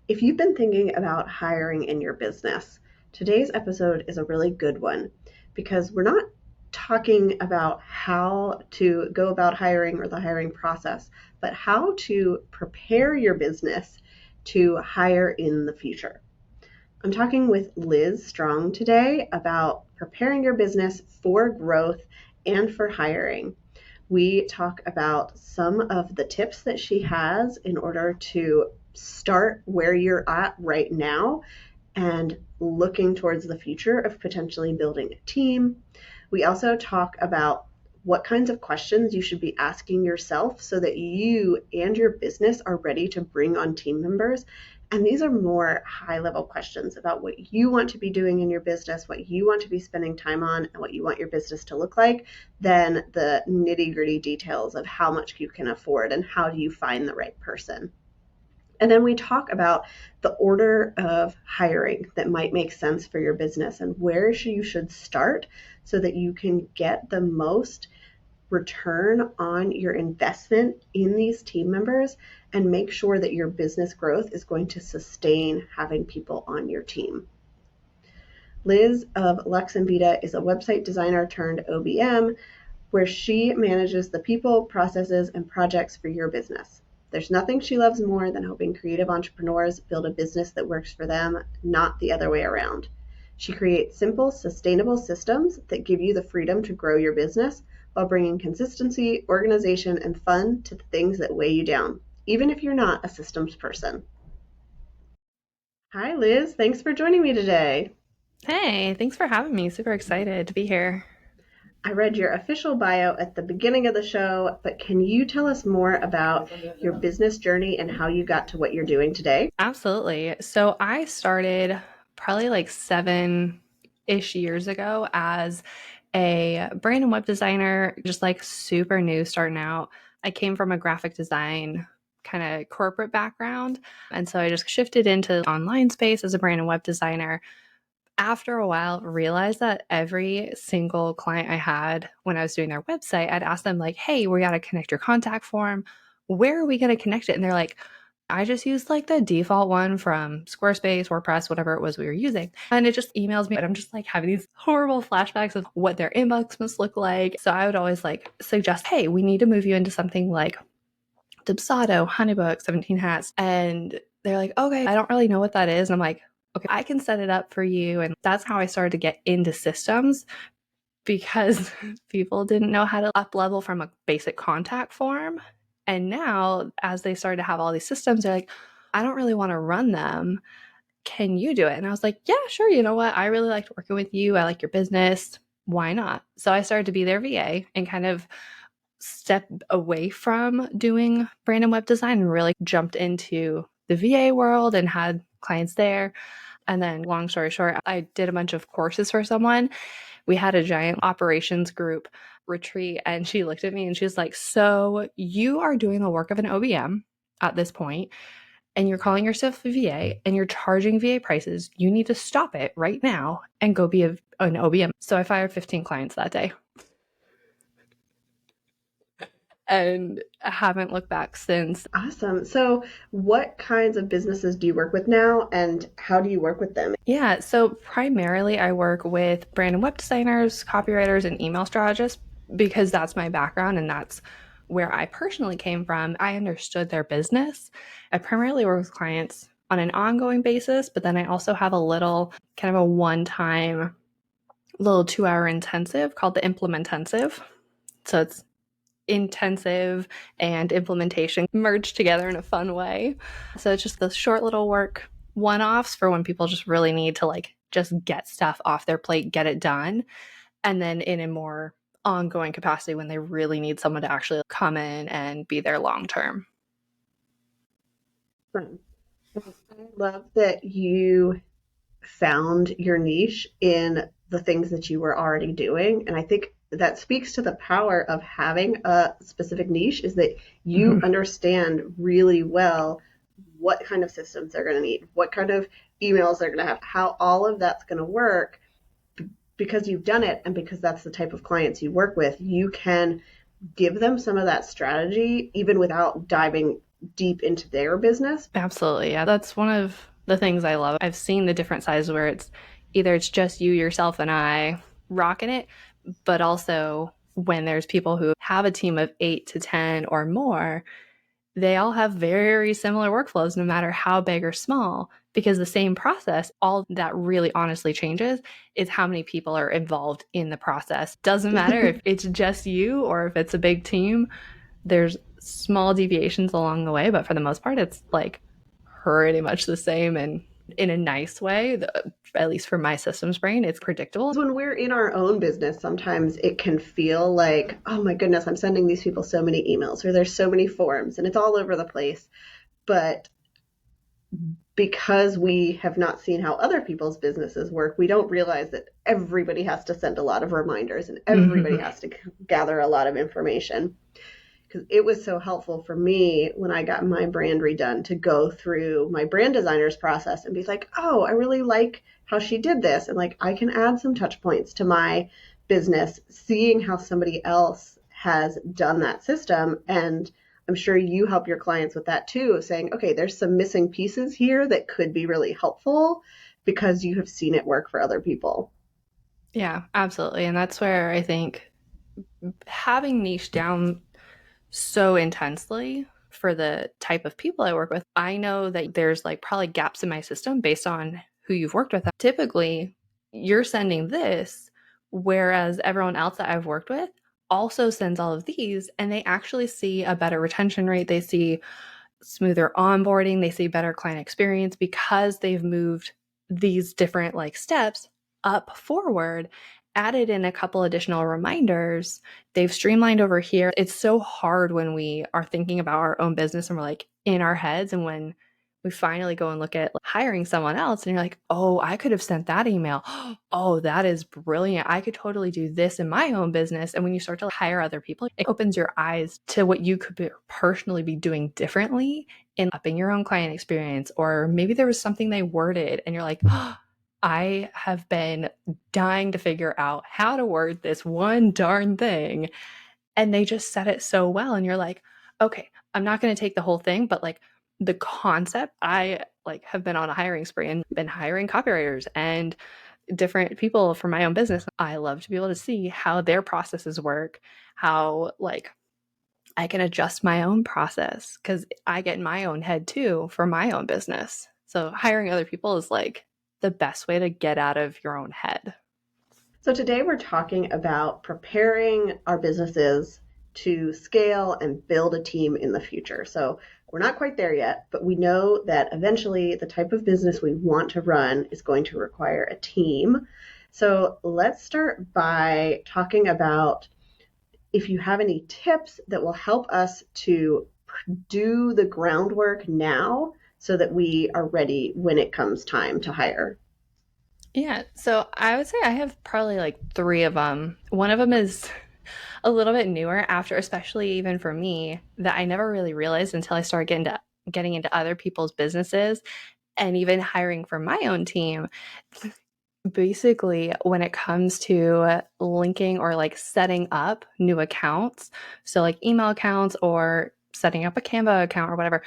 If you've been thinking about hiring in your business, today's episode is a really good one because we're not talking about how to go about hiring or the hiring process, but how to prepare your business to hire in the future. I'm talking with Liz Strong today about preparing your business for growth and for hiring. We talk about some of the tips that she has in order to start where you're at right now and looking towards the future of potentially building a team. We also talk about what kinds of questions you should be asking yourself so that you and your business are ready to bring on team members. And these are more high level questions about what you want to be doing in your business, what you want to be spending time on, and what you want your business to look like, than the nitty gritty details of how much you can afford and how do you find the right person. And then we talk about the order of hiring that might make sense for your business and where you should start so that you can get the most return on your investment in these team members and make sure that your business growth is going to sustain having people on your team. Liz of Lex and Vita is a website designer turned OBM where she manages the people, processes, and projects for your business. There's nothing she loves more than helping creative entrepreneurs build a business that works for them, not the other way around. She creates simple, sustainable systems that give you the freedom to grow your business while bringing consistency, organization, and fun to the things that weigh you down, even if you're not a systems person. Hi, Liz. Thanks for joining me today. Hey, thanks for having me. Super excited to be here. I read your official bio at the beginning of the show, but can you tell us more about your business journey and how you got to what you're doing today? Absolutely. So I started probably like 7-ish years ago as a brand and web designer, just like super new starting out. I came from a graphic design kind of corporate background. And so I just shifted into online space as a brand and web designer. After a while, realized that every single client I had when I was doing their website, I'd ask them like, hey, we got to connect your contact form. Where are we going to connect it? And they're like, I just used like the default one from Squarespace, WordPress, whatever it was we were using. And it just emails me. And I'm just like having these horrible flashbacks of what their inbox must look like. So I would always like suggest, hey, we need to move you into something like Dubsado, Honeybook, 17 Hats. And they're like, okay, I don't really know what that is. And I'm like, okay, I can set it up for you. And that's how I started to get into systems because people didn't know how to up level from a basic contact form. And now, as they started to have all these systems, they're like, I don't really want to run them. Can you do it? And I was like, yeah, sure. You know what? I really liked working with you. I like your business. Why not? So I started to be their VA and kind of step away from doing brand and web design and really jumped into the VA world and had clients there. And then, long story short, I did a bunch of courses for someone. We had a giant operations group retreat, and she looked at me and she was like, so you are doing the work of an OBM at this point, and you're calling yourself a VA and you're charging VA prices. You need to stop it right now and go be an OBM. So I fired 15 clients that day and I haven't looked back since. Awesome. So, what kinds of businesses do you work with now, and how do you work with them? Yeah, so primarily I work with brand and web designers, copywriters, and email strategists because that's my background and that's where I personally came from. I understood their business. I primarily work with clients on an ongoing basis, but then I also have a little kind of a one-time little 2-hour intensive called the Implementensive. So it's intensive and implementation merged together in a fun way. So it's just the short little work one-offs for when people just really need to like just get stuff off their plate, get it done. And then in a more ongoing capacity when they really need someone to actually come in and be there long term. I love that you found your niche in the things that you were already doing. And I think that speaks to the power of having a specific niche is that you Mm-hmm. understand really well what kind of systems they're going to need, what kind of emails they're going to have, how all of that's going to work because you've done it and because that's the type of clients you work with. You can give them some of that strategy even without diving deep into their business. Absolutely. Yeah. That's one of the things I love. I've seen the different sizes where it's just you, yourself, and I rocking it, but also when there's people who have a team of 8 to 10 or more, they all have very similar workflows, no matter how big or small, because the same process, all that really honestly changes is how many people are involved in the process. Doesn't matter if it's just you or if it's a big team, there's small deviations along the way, but for the most part, it's like pretty much the same and in a nice way. At least for my systems brain, it's predictable. When we're in our own business, sometimes it can feel like, oh my goodness, I'm sending these people so many emails, or there's so many forms, and it's all over the place. But because we have not seen how other people's businesses work, we don't realize that everybody has to send a lot of reminders and everybody has to gather a lot of information. Because it was so helpful for me when I got my brand redone to go through my brand designer's process and be like, oh, I really like how she did this. And like, I can add some touch points to my business, seeing how somebody else has done that system. And I'm sure you help your clients with that too, of saying, okay, there's some missing pieces here that could be really helpful because you have seen it work for other people. Yeah, absolutely. And that's where I think having niche down so intensely for the type of people I work with, I know that there's like probably gaps in my system based on who you've worked with. Typically, you're sending this, whereas everyone else that I've worked with also sends all of these, and they actually see a better retention rate. They see smoother onboarding, they see better client experience because they've moved these different like steps up forward, added in a couple additional reminders. They've streamlined over here. It's so hard when we are thinking about our own business and we're like in our heads, and when we finally go and look at hiring someone else and you're like, oh, I could have sent that email. Oh, that is brilliant. I could totally do this in my own business. And when you start to hire other people, it opens your eyes to what you could personally be doing differently in upping your own client experience. Or maybe there was something they worded and you're like, oh, I have been dying to figure out how to word this one darn thing. And they just said it so well. And you're like, okay, I'm not going to take the whole thing, but like the concept, I like have been on a hiring spree and been hiring copywriters and different people for my own business. I love to be able to see how their processes work, how like I can adjust my own process because I get in my own head too for my own business. So hiring other people is like the best way to get out of your own head. So today we're talking about preparing our businesses to scale and build a team in the future. So we're not quite there yet, but we know that eventually the type of business we want to run is going to require a team. So let's start by talking about if you have any tips that will help us to do the groundwork now so that we are ready when it comes time to hire. Yeah, so I would say I have probably like three of them. One of them is a little bit newer after, especially even for me, that I never really realized until I started getting into other people's businesses and even hiring for my own team. Basically, when it comes to linking or like setting up new accounts, so like email accounts or setting up a Canva account or whatever,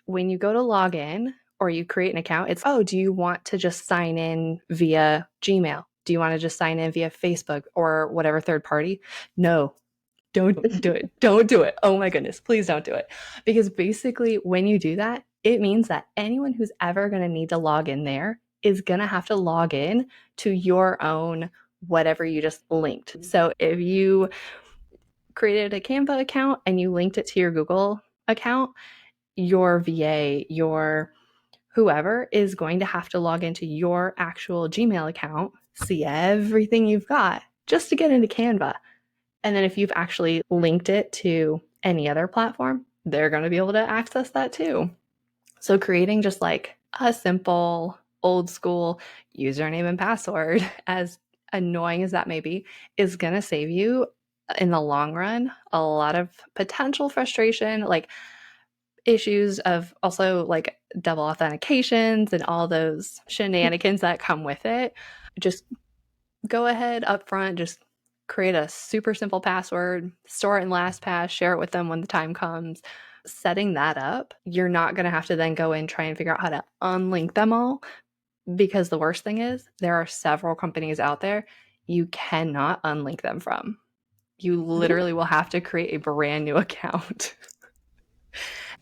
when you go to log in or you create an account, it's, oh, do you want to just sign in via Gmail? Do you want to just sign in via Facebook or whatever third party? No, don't do it. Don't do it. Oh my goodness, please don't do it. Because basically, when you do that, it means that anyone who's ever going to need to log in there is going to have to log in to your own whatever you just linked. So if you created a Canva account and you linked it to your Google account, your VA, your whoever is going to have to log into your actual Gmail account, see everything you've got just to get into Canva. And then if you've actually linked it to any other platform, they're going to be able to access that too. So creating just like a simple old school username and password, as annoying as that may be, is going to save you in the long run a lot of potential frustration, like issues of also like double authentications and all those shenanigans that come with it. Just go ahead up front, just create a super simple password, store it in LastPass, share it with them when the time comes. setting that up, you're not going to have to then go and try and figure out how to unlink them all, because the worst thing is there are several companies out there you cannot unlink them from. You literally will have to create a brand new account.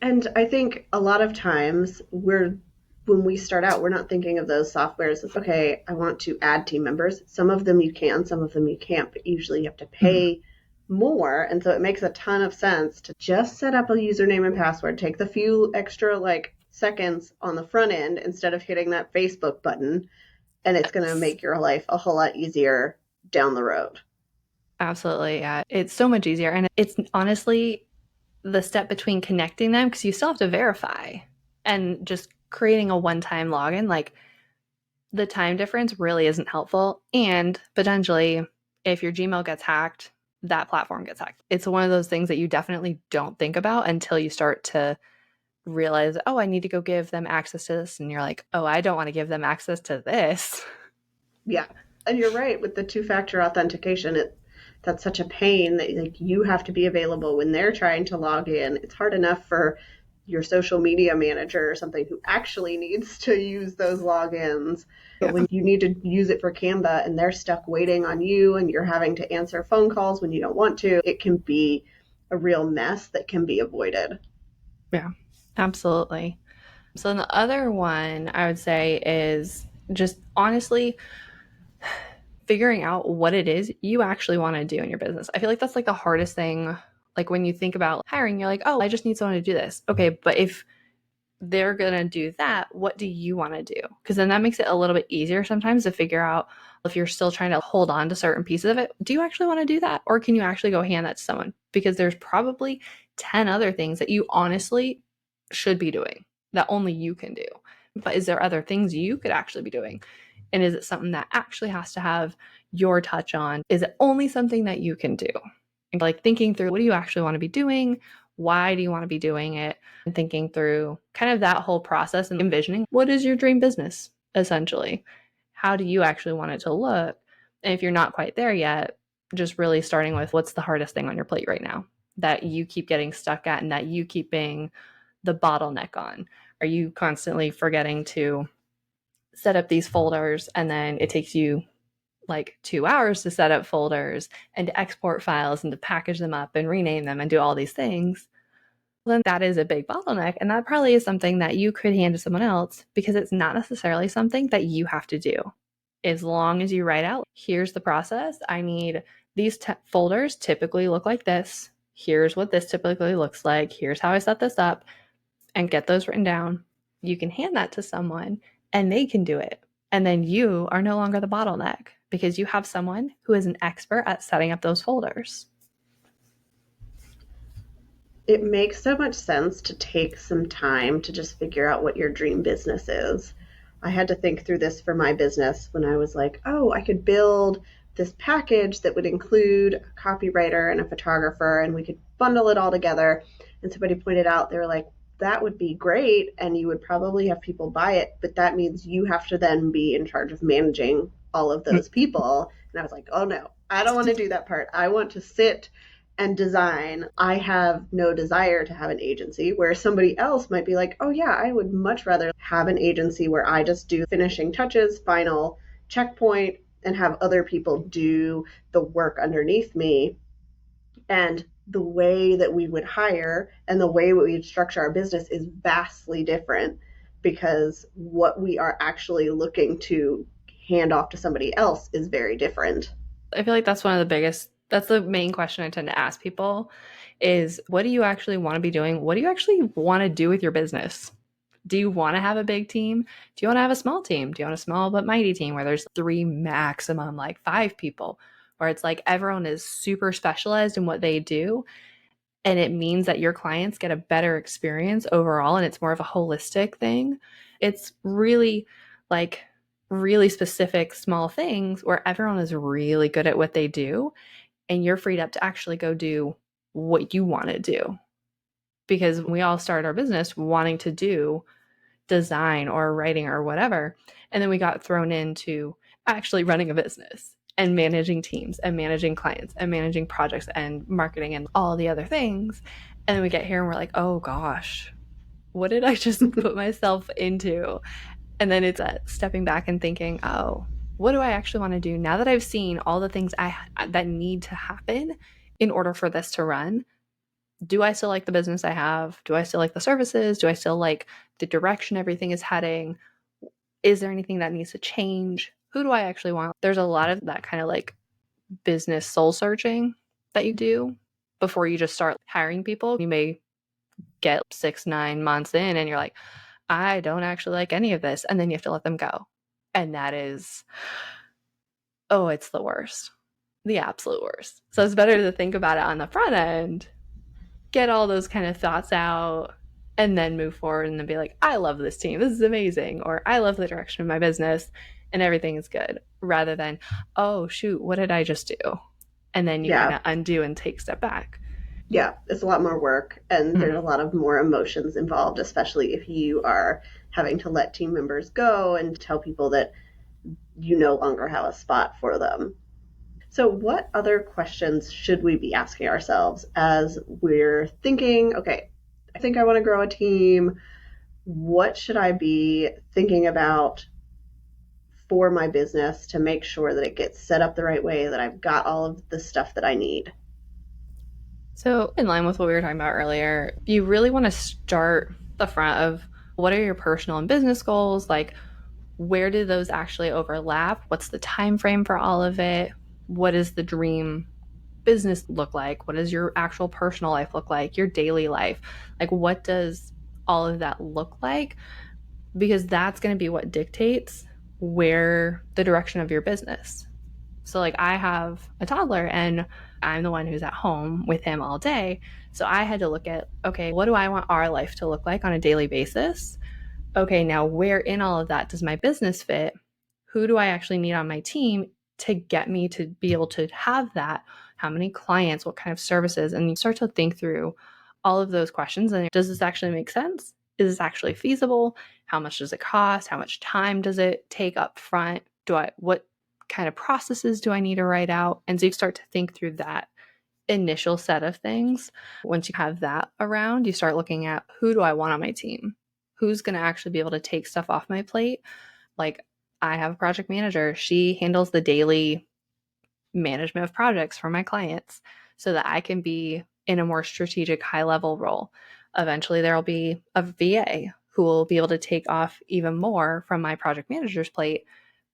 And I think a lot of times when we start out, we're not thinking of those softwares as, okay, I want to add team members. Some of them you can, some of them you can't, but usually you have to pay more. And so it makes a ton of sense to just set up a username and password, take the few extra seconds on the front end instead of hitting that Facebook button, and it's going to make your life a whole lot easier down the road. Absolutely. Yeah. It's so much easier. And it's honestly the step between connecting them, because you still have to verify, and just creating a one-time login. Like, the time difference really isn't helpful. And potentially, if your Gmail gets hacked, that platform gets hacked. It's one of those things that you definitely don't think about until you start to realize, oh, I need to go give them access to this. And you're like, oh, I don't want to give them access to this. Yeah. And you're right with the two-factor authentication. That's such a pain that you have to be available when they're trying to log in. It's hard enough for your social media manager or something who actually needs to use those logins. But when you need to use it for Canva and they're stuck waiting on you and you're having to answer phone calls when you don't want to, it can be a real mess that can be avoided. Yeah, absolutely. So then the other one I would say is just honestly figuring out what it is you actually want to do in your business. I feel like that's like the hardest thing. Like, when you think about hiring, you're like, oh, I just need someone to do this. Okay, but if they're going to do that, what do you want to do? Because then that makes it a little bit easier sometimes to figure out, if you're still trying to hold on to certain pieces of it, do you actually want to do that? Or can you actually go hand that to someone? Because there's probably 10 other things that you honestly should be doing that only you can do. But is there other things you could actually be doing? And is it something that actually has to have your touch on? Is it only something that you can do? And like thinking through, what do you actually want to be doing? Why do you want to be doing it? And thinking through kind of that whole process and envisioning, what is your dream business, essentially? How do you actually want it to look? And if you're not quite there yet, just really starting with, what's the hardest thing on your plate right now that you keep getting stuck at and that you keep being the bottleneck on? Are you constantly forgetting to set up these folders, and then it takes you like 2 hours to set up folders and to export files and to package them up and rename them and do all these things? Then that is a big bottleneck. And that probably is something that you could hand to someone else, because it's not necessarily something that you have to do. As long as you write out, here's the process. I need these folders typically look like this. Here's what this typically looks like. Here's how I set this up, and get those written down. You can hand that to someone and they can do it. And then you are no longer the bottleneck, because you have someone who is an expert at setting up those folders. It makes so much sense to take some time to just figure out what your dream business is. I had to think through this for my business when I was like, oh, I could build this package that would include a copywriter and a photographer, and we could bundle it all together. And somebody pointed out, they were like, that would be great, and you would probably have people buy it, but that means you have to then be in charge of managing all of those people. And I was like, oh no, I don't want to do that part. I want to sit and design. I have no desire to have an agency, where somebody else might be like, oh yeah, I would much rather have an agency where I just do finishing touches, final checkpoint, and have other people do the work underneath me. And the way that we would hire and the way we would structure our business is vastly different, because what we are actually looking to hand off to somebody else is very different. I feel like that's that's the main question I tend to ask people is, what do you actually want to be doing? What do you actually want to do with your business? Do you want to have a big team? Do you want to have a small team? Do you want a small but mighty team where there's 3, maximum like 5 people, where it's like everyone is super specialized in what they do, and it means that your clients get a better experience overall, and it's more of a holistic thing? It's really like really specific small things where everyone is really good at what they do, and you're freed up to actually go do what you want to do. Because we all started our business wanting to do design or writing or whatever, and then we got thrown into actually running a business and managing teams and managing clients and managing projects and marketing and all the other things. And then we get here and we're like, oh gosh, what did I just put myself into? And then it's stepping back and thinking, oh, what do I actually want to do now that I've seen all the things that need to happen in order for this to run? Do I still like the business I have? Do I still like the services? Do I still like the direction everything is heading? Is there anything that needs to change? Who do I actually want? There's a lot of that kind of like business soul searching that you do before you just start hiring people. You may get 6-9 months in and you're like, I don't actually like any of this. And then you have to let them go. And that is, oh, it's the worst, the absolute worst. So it's better to think about it on the front end, get all those kind of thoughts out, and then move forward and then be like, I love this team. This is amazing. Or I love the direction of my business and everything is good. Rather than, oh, shoot, what did I just do? And then you kind Yeah. of undo and take a step back. Yeah. It's a lot more work and there's a lot of more emotions involved, especially if you are having to let team members go and tell people that you no longer have a spot for them. So, what other questions should we be asking ourselves as we're thinking, okay, I think I want to grow a team. What should I be thinking about for my business to make sure that it gets set up the right way, that I've got all of the stuff that I need? So, in line with what we were talking about earlier, you really want to start the front of what are your personal and business goals? Like, where do those actually overlap? What's the time frame for all of it? What does the dream business look like? What does your actual personal life look like? Your daily life? Like, what does all of that look like? Because that's going to be what dictates where the direction of your business. So, like, I have a toddler and I'm the one who's at home with him all day. So, I had to look at, okay, what do I want our life to look like on a daily basis? Okay, now where in all of that does my business fit? Who do I actually need on my team to get me to be able to have that? How many clients? What kind of services? And you start to think through all of those questions. And does this actually make sense? Is this actually feasible? How much does it cost? How much time does it take up front? What kind of processes do I need to write out? And so you start to think through that initial set of things. Once you have that around, you start looking at who do I want on my team? Who's going to actually be able to take stuff off my plate? Like, I have a project manager. She handles the daily management of projects for my clients so that I can be in a more strategic, high level role. Eventually, there will be a VA who will be able to take off even more from my project manager's plate.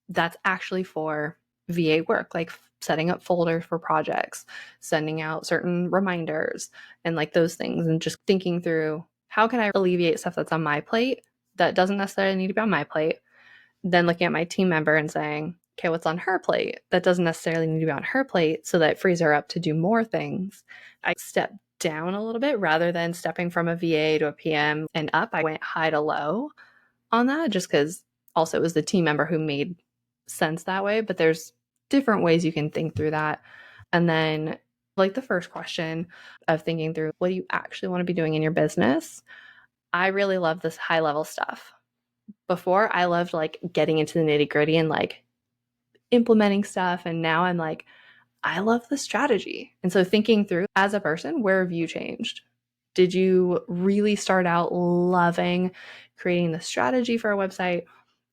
That's actually for VA work, like setting up folders for projects, sending out certain reminders, and like those things, and just thinking through how can I alleviate stuff that's on my plate that doesn't necessarily need to be on my plate. Then looking at my team member and saying, okay, what's on her plate that doesn't necessarily need to be on her plate, so that it frees her up to do more things. I step down a little bit rather than stepping from a VA to a PM and up. I went high to low on that just because also it was the team member who made sense that way. But there's different ways you can think through that. And then, like the first question of thinking through what do you actually want to be doing in your business? I really love this high level stuff. Before, I loved like getting into the nitty gritty and like implementing stuff. And now I'm like, I love the strategy. And so thinking through as a person, where have you changed? Did you really start out loving creating the strategy for a website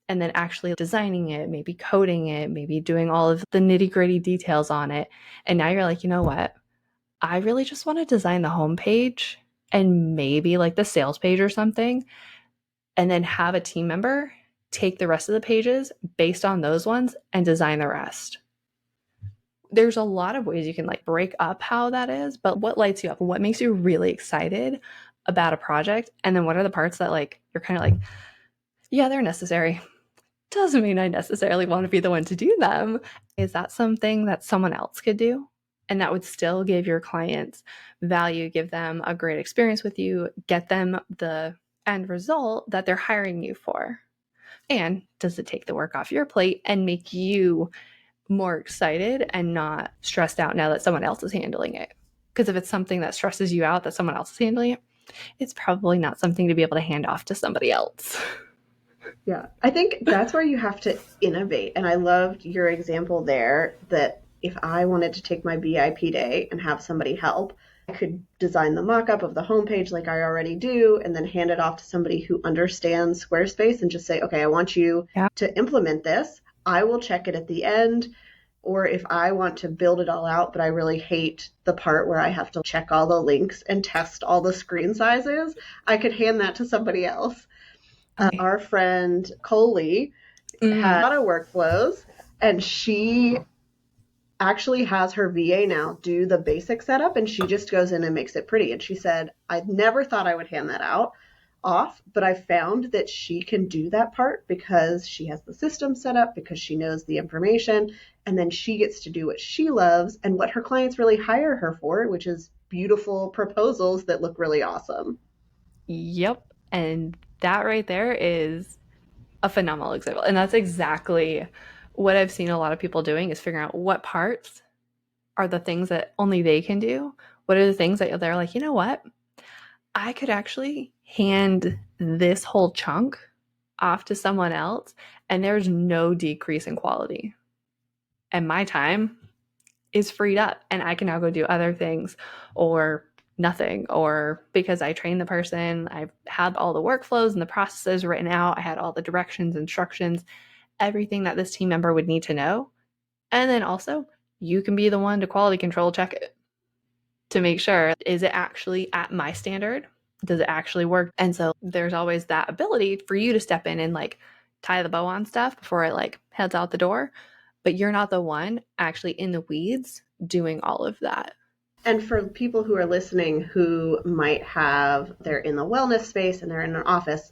and then actually designing it, maybe coding it, maybe doing all of the nitty gritty details on it? And now you're like, you know what? I really just want to design the homepage and maybe like the sales page or something, and then have a team member take the rest of the pages based on those ones and design the rest. There's a lot of ways you can like break up how that is, but what lights you up? What makes you really excited about a project? And then what are the parts that like you're kind of like, yeah, they're necessary. Doesn't mean I necessarily want to be the one to do them. Is that something that someone else could do? And that would still give your clients value, give them a great experience with you, get them the end result that they're hiring you for. And does it take the work off your plate and make you more excited and not stressed out now that someone else is handling it? Because if it's something that stresses you out that someone else is handling it, it's probably not something to be able to hand off to somebody else. Yeah, I think that's where you have to innovate. And I loved your example there that if I wanted to take my VIP day and have somebody help, I could design the mock-up of the homepage like I already do and then hand it off to somebody who understands Squarespace and just say, okay, I want you Yeah. to implement this. I will check it at the end. Or if I want to build it all out, but I really hate the part where I have to check all the links and test all the screen sizes, I could hand that to somebody else. Okay. Our friend Coley had a lot of workflows, and she actually has her VA now do the basic setup, and she just goes in and makes it pretty. And she said, I never thought I would hand that out off, but I found that she can do that part because she has the system set up, because she knows the information, and then she gets to do what she loves and what her clients really hire her for, which is beautiful proposals that look really awesome. Yep. And that right there is a phenomenal example. And that's exactly what I've seen a lot of people doing is figuring out what parts are the things that only they can do. What are the things that they're like, you know what? I could actually hand this whole chunk off to someone else and there's no decrease in quality. And my time is freed up and I can now go do other things or nothing, or because I trained the person, I've had all the workflows and the processes written out, I had all the directions, instructions, everything that this team member would need to know. And then also, you can be the one to quality control check it to make sure, is it actually at my standard? Does it actually work? And so there's always that ability for you to step in and like tie the bow on stuff before it like heads out the door, but you're not the one actually in the weeds doing all of that. And for people who are listening who might have, they're in the wellness space and they're in an office,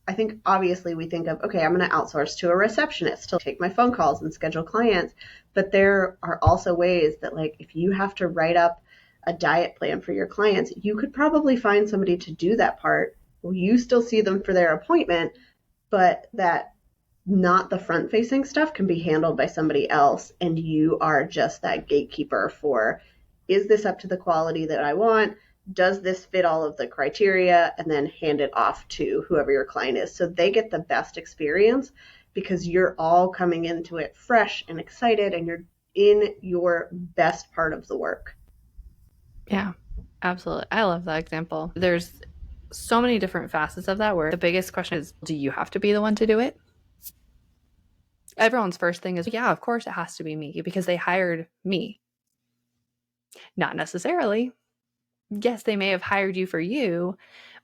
I think obviously we think of, okay, I'm going to outsource to a receptionist to take my phone calls and schedule clients. But there are also ways that, like, if you have to write up a diet plan for your clients, you could probably find somebody to do that part. Well, you still see them for their appointment, but that not the front facing stuff can be handled by somebody else. And you are just that gatekeeper for, is this up to the quality that I want? Does this fit all of the criteria? And then hand it off to whoever your client is. So they get the best experience because you're all coming into it fresh and excited and you're in your best part of the work. Yeah, absolutely. I love that example. There's so many different facets of that where the biggest question is, do you have to be the one to do it? Everyone's first thing is, yeah, of course it has to be me because they hired me. Not necessarily. Yes, they may have hired you for you,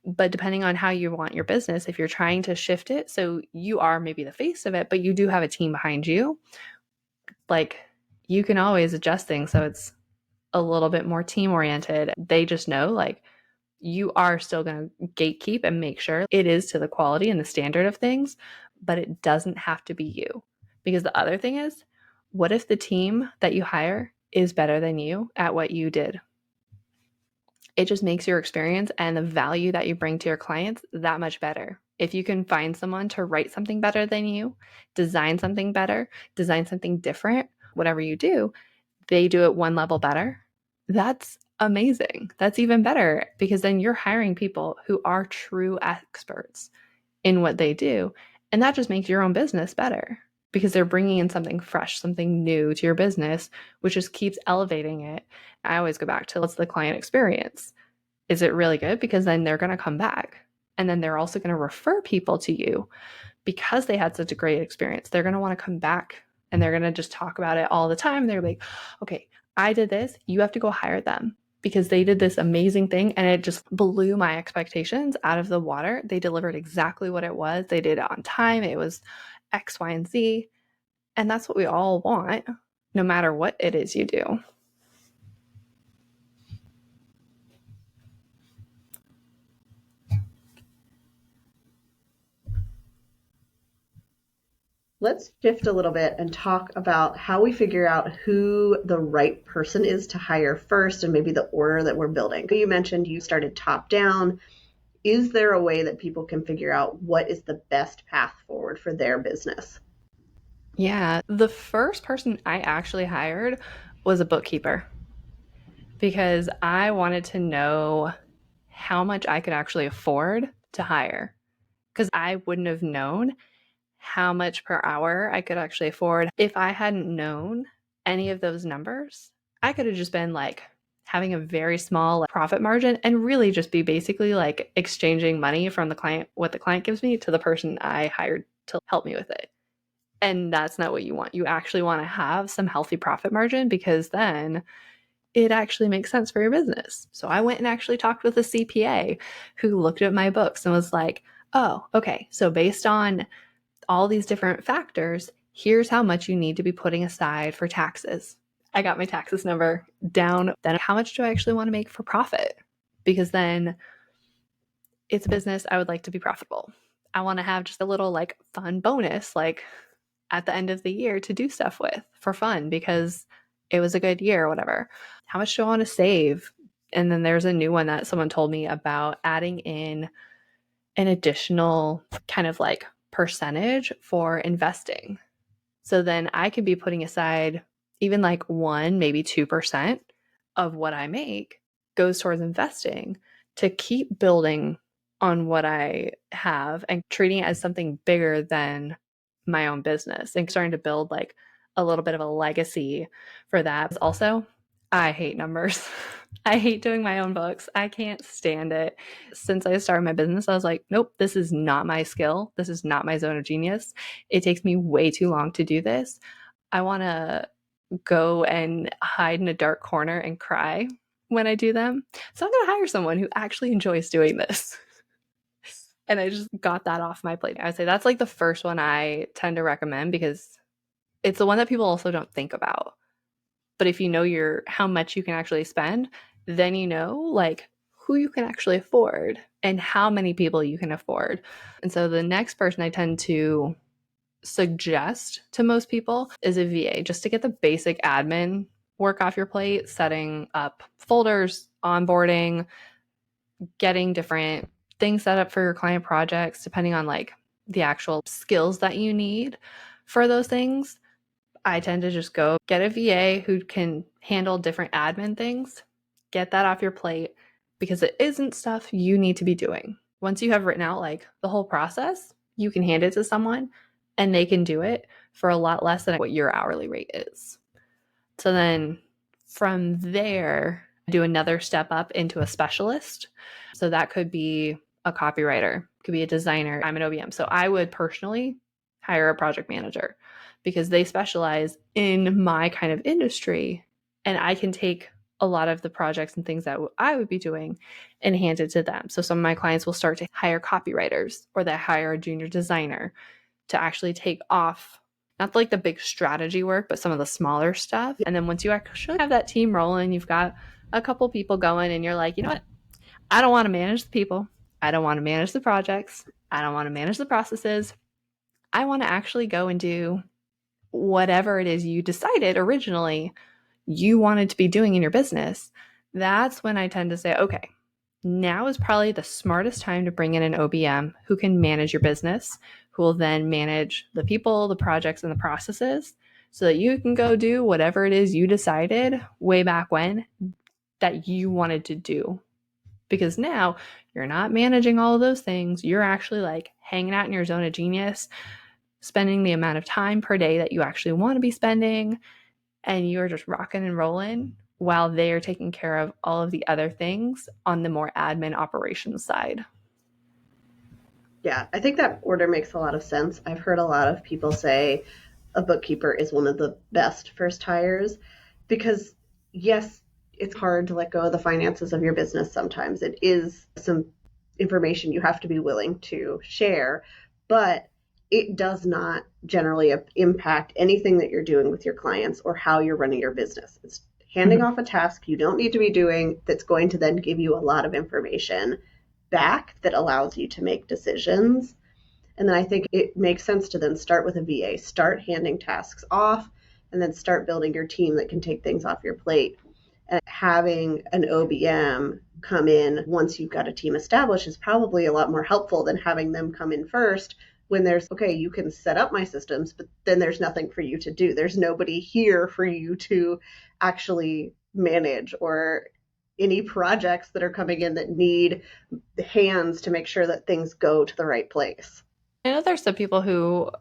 but depending on how you want your business, if you're trying to shift it, so you are maybe the face of it, but you do have a team behind you, like you can always adjust things so it's a little bit more team oriented. They just know like you are still going to gatekeep and make sure it is to the quality and the standard of things, but it doesn't have to be you. Because the other thing is, what if the team that you hire is better than you at what you did? It just makes your experience and the value that you bring to your clients that much better. If you can find someone to write something better than you, design something better, design something different, whatever you do, they do it one level better. That's amazing. That's even better because then you're hiring people who are true experts in what they do. And that just makes your own business better because they're bringing in something fresh, something new to your business, which just keeps elevating it. I always go back to what's the client experience? Is it really good? Because then they're going to come back. And then they're also going to refer people to you because they had such a great experience. They're going to want to come back and they're going to just talk about it all the time. They're like, okay, I did this. You have to go hire them because they did this amazing thing and it just blew my expectations out of the water. They delivered exactly what it was. They did it on time. It was X, Y, and Z. And that's what we all want, no matter what it is you do. Let's shift a little bit and talk about how we figure out who the right person is to hire first and maybe the order that we're building. You mentioned you started top down. Is there a way that people can figure out what is the best path forward for their business? Yeah, the first person I actually hired was a bookkeeper because I wanted to know how much I could actually afford to hire because I wouldn't have known how much per hour I could actually afford. If I hadn't known any of those numbers, I could have just been like, having a very small profit margin and really just be basically like exchanging money from the client, what the client gives me, to the person I hired to help me with it. And that's not what you want. You actually want to have some healthy profit margin, because then it actually makes sense for your business. So I went and actually talked with a CPA who looked at my books and was like, oh, okay, so based on all these different factors, here's how much you need to be putting aside for taxes. I got my taxes number down. Then how much do I actually want to make for profit? Because then it's a business. I would like to be profitable. I want to have just a little like fun bonus, like at the end of the year to do stuff with for fun because it was a good year or whatever. How much do I want to save? And then there's a new one that someone told me about, adding in an additional kind of like percentage for investing. So then I could be putting aside even like 1, maybe 2% of what I make goes towards investing to keep building on what I have and treating it as something bigger than my own business and starting to build like a little bit of a legacy for that. Also, I hate numbers. I hate doing my own books. I can't stand it. Since I started my business, I was like, nope, this is not my skill. This is not my zone of genius. It takes me way too long to do this. I want to go and hide in a dark corner and cry when I do them. So I'm going to hire someone who actually enjoys doing this. And I just got that off my plate. I would say that's like the first one I tend to recommend because it's the one that people also don't think about. But if you know how much you can actually spend, then you know like who you can actually afford and how many people you can afford. And so the next person I tend to suggest to most people is a VA, just to get the basic admin work off your plate, setting up folders, onboarding, getting different things set up for your client projects, depending on like the actual skills that you need for those things. I tend to just go get a VA who can handle different admin things, get that off your plate, because it isn't stuff you need to be doing. Once you have written out like the whole process, you can hand it to someone and they can do it for a lot less than what your hourly rate is. So then from there, do another step up into a specialist. So that could be a copywriter, could be a designer. I'm an OBM. So I would personally hire a project manager because they specialize in my kind of industry, and I can take a lot of the projects and things that I would be doing and hand it to them. So some of my clients will start to hire copywriters, or they hire a junior designer to actually take off not like the big strategy work, but some of the smaller stuff. And then once you actually have that team rolling, you've got a couple people going, and you're like, you know what? I don't want to manage the people. I don't want to manage the projects. I don't want to manage the processes. I want to actually go and do whatever it is you decided originally you wanted to be doing in your business. That's when I tend to say, okay, now is probably the smartest time to bring in an OBM who can manage your business, who will then manage the people, the projects, and the processes so that you can go do whatever it is you decided way back when that you wanted to do. Because now you're not managing all of those things. You're actually like hanging out in your zone of genius, spending the amount of time per day that you actually want to be spending, and you're just rocking and rolling while they're taking care of all of the other things on the more admin operations side. Yeah, I think that order makes a lot of sense. I've heard a lot of people say a bookkeeper is one of the best first hires because, yes, it's hard to let go of the finances of your business sometimes. It is some information you have to be willing to share, but it does not generally impact anything that you're doing with your clients or how you're running your business. It's handing off a task you don't need to be doing that's going to then give you a lot of information back that allows you to make decisions. And then I think it makes sense to then start with a VA, start handing tasks off, and then start building your team that can take things off your plate. And having an OBM come in once you've got a team established is probably a lot more helpful than having them come in first when there's, okay, you can set up my systems, but then there's nothing for you to do. There's nobody here for you to actually manage, or any projects that are coming in that need hands to make sure that things go to the right place. I know there's some people who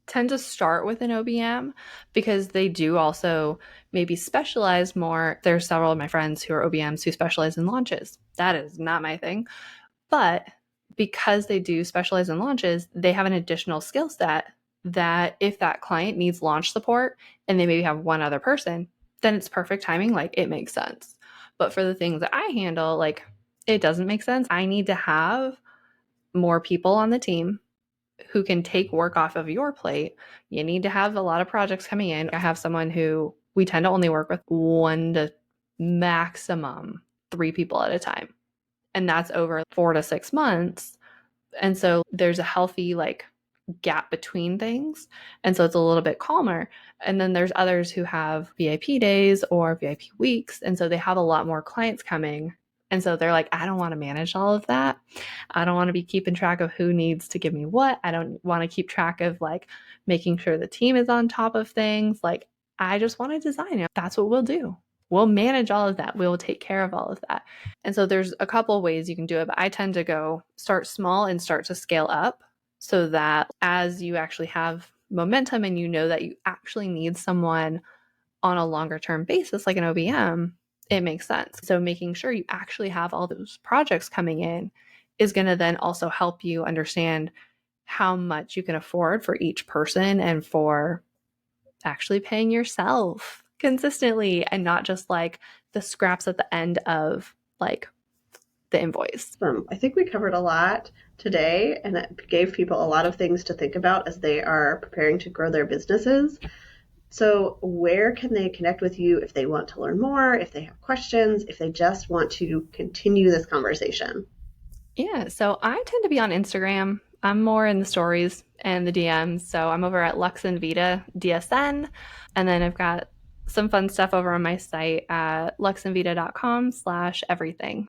tend to start with an OBM because they do also maybe specialize more. There's several of my friends who are OBMs who specialize in launches. That is not my thing. But because they do specialize in launches, they have an additional skill set that if that client needs launch support and they maybe have one other person, then it's perfect timing. Like it makes sense. But for the things that I handle, like it doesn't make sense. I need to have more people on the team who can take work off of your plate. You need to have a lot of projects coming in. I have someone who we tend to only work with 1 to maximum 3 people at a time. And that's over 4 to 6 months. And so there's a healthy like gap between things. And so it's a little bit calmer. And then there's others who have VIP days or VIP weeks. And so they have a lot more clients coming. And so they're like, I don't want to manage all of that. I don't want to be keeping track of who needs to give me what. I don't want to keep track of like making sure the team is on top of things. Like, I just want to design it. That's what we'll do. We'll manage all of that. We'll take care of all of that. And so there's a couple ways you can do it, but I tend to go start small and start to scale up so that as you actually have momentum and you know that you actually need someone on a longer term basis, like an OBM, it makes sense. So making sure you actually have all those projects coming in is going to then also help you understand how much you can afford for each person and for actually paying yourself consistently and not just like the scraps at the end of like the invoice. I think we covered a lot today, and it gave people a lot of things to think about as they are preparing to grow their businesses. So where can they connect with you if they want to learn more, if they have questions, if they just want to continue this conversation? Yeah, so I tend to be on Instagram. I'm more in the stories and the DMs. So I'm over at Lux and Vita DSN. And then I've got some fun stuff over on my site at luxandvita.com/everything.